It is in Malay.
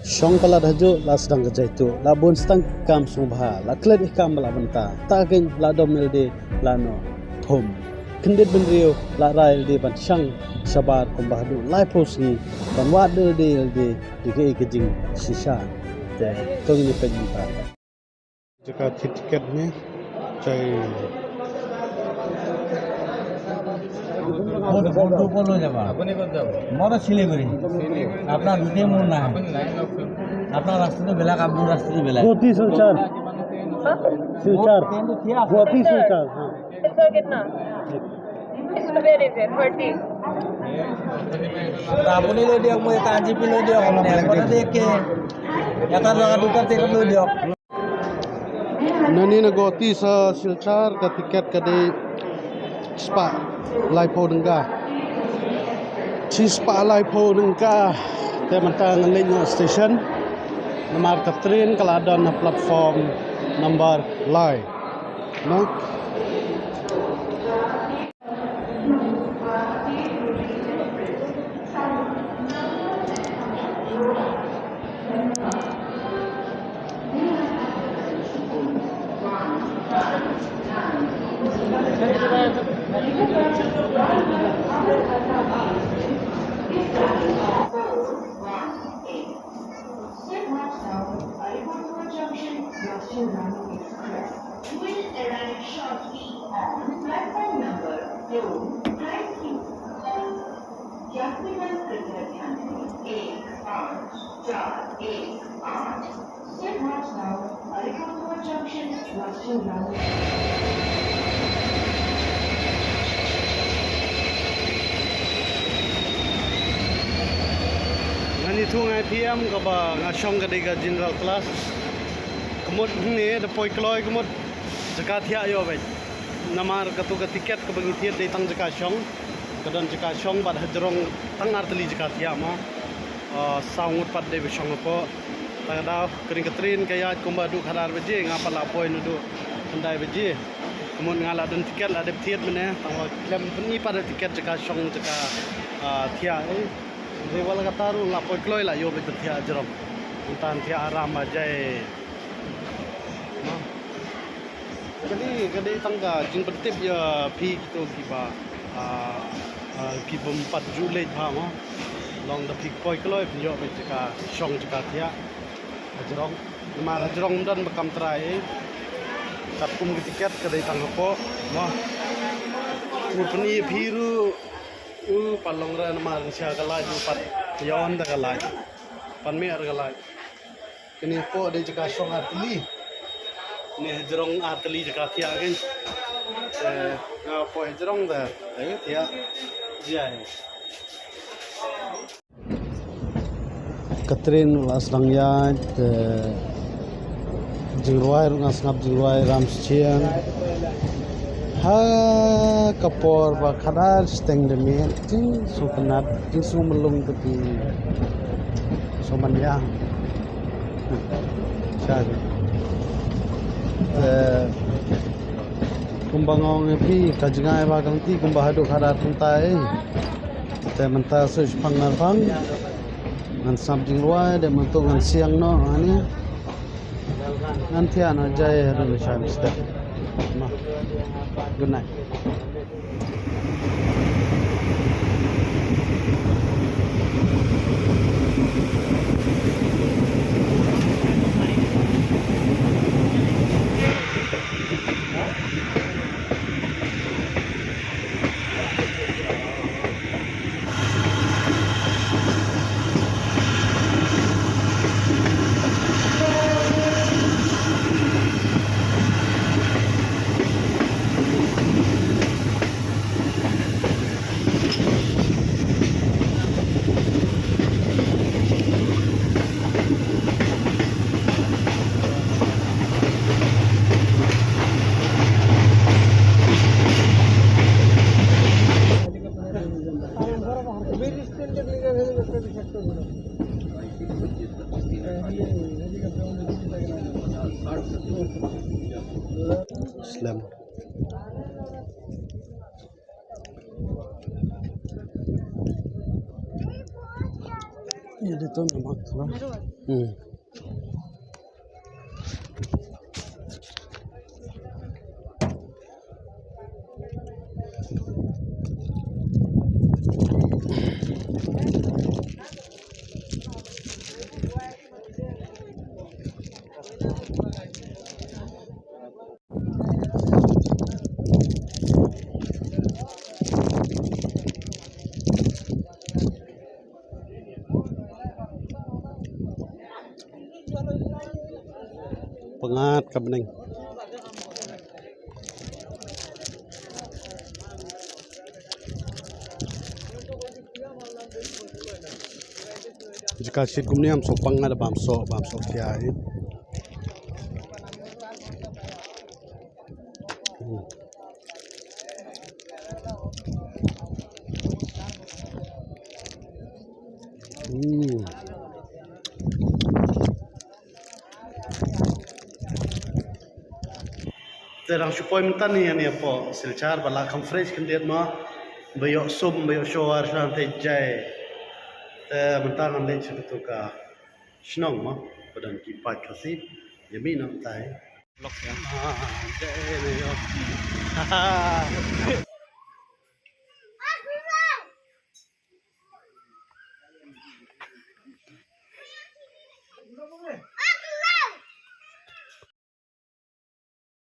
Syong pala haju la sedang kerja itu. La bun stang kam subha. La klet ikam la benta. Takin la domel de la no thum. Kendit benrio la rail de ban syang sabar kumbahdu lai prosi ban wadel de ke kejing sisa. Te tong ni penjita. Jika tiket ni cai बोलो जब अपने को जब मोरा सिलीगुड़ी अपना रुटे मूल ना अपना रास्ते तो बेला का अपना रास्ते तो बेला गोती सुलचार गोती सुलचार हाँ इसका कितना इसका वेरी वेर 40 अपने लो दिया मुझे कांची पे लो दिया हमने अपना देख के या तो लगा दूसरा तेरे लो दिया nani na goti sa silchar ka tiket ka de spa lai po dengga si spa lai po dengga te mantang ngalin station nomor katrin kalau ada na platform number lai no Nani tu ngai PM ka ba ngasong ka dega general class kemud ni de poi kloi kemud jaka thia yo bai namar ka tu ka tiket ka bagi thiet de tang jaka song kadan jaka song bad hajrong tang artli jaka thia ma saungut pat de song ko tagada kering ketrin kaya kumba du khadar beje ngapa la poi nu du andai beje kemud ngala dan tiket la de thiet mene tang klem ni pada tiket jaka song jaka thia Rewal kataru la poi kloi la yo betul thia jerom untan thia aram aja jadi tangga jing petip ya pi gitu kiba ki bom 4 Julai ha ma long da pi poi kloi pin yo be jaka song jaka thia jerom ma jerom dan bekam trai kat kum tiket kedai tangga po ma puni biru palong ra nama sia kalai du pat yon da kalai pan me ar kalai kini po de jaka song atli ni jerong atli jaka thia gen na po jerong da ai thia jai Katrin las langya jingruai ngasngap jingruai ram chiang ha kapor ba khadar steng de me tin su kanat tin su melung tepi so manya saja kumbangong pi kajngai ba gang ti kumbahadu khadar tuntai te menta su phangar phang ngan sam jingruai de mentung ngan siang no ani ngan thia na jai ru sha mistake Good night. Islam. Ini itu memang kalau. Pengat ka bening. Jika sit kumniam so pangad bam so kiai. Terang supaya minta ni apa silcar bala kam fresh kendiat ma bayo sum bayo showar shan te jai te minta kan le chutu ka shnong ma badan ki pat kasi yamin am tai blok ya jai ne yo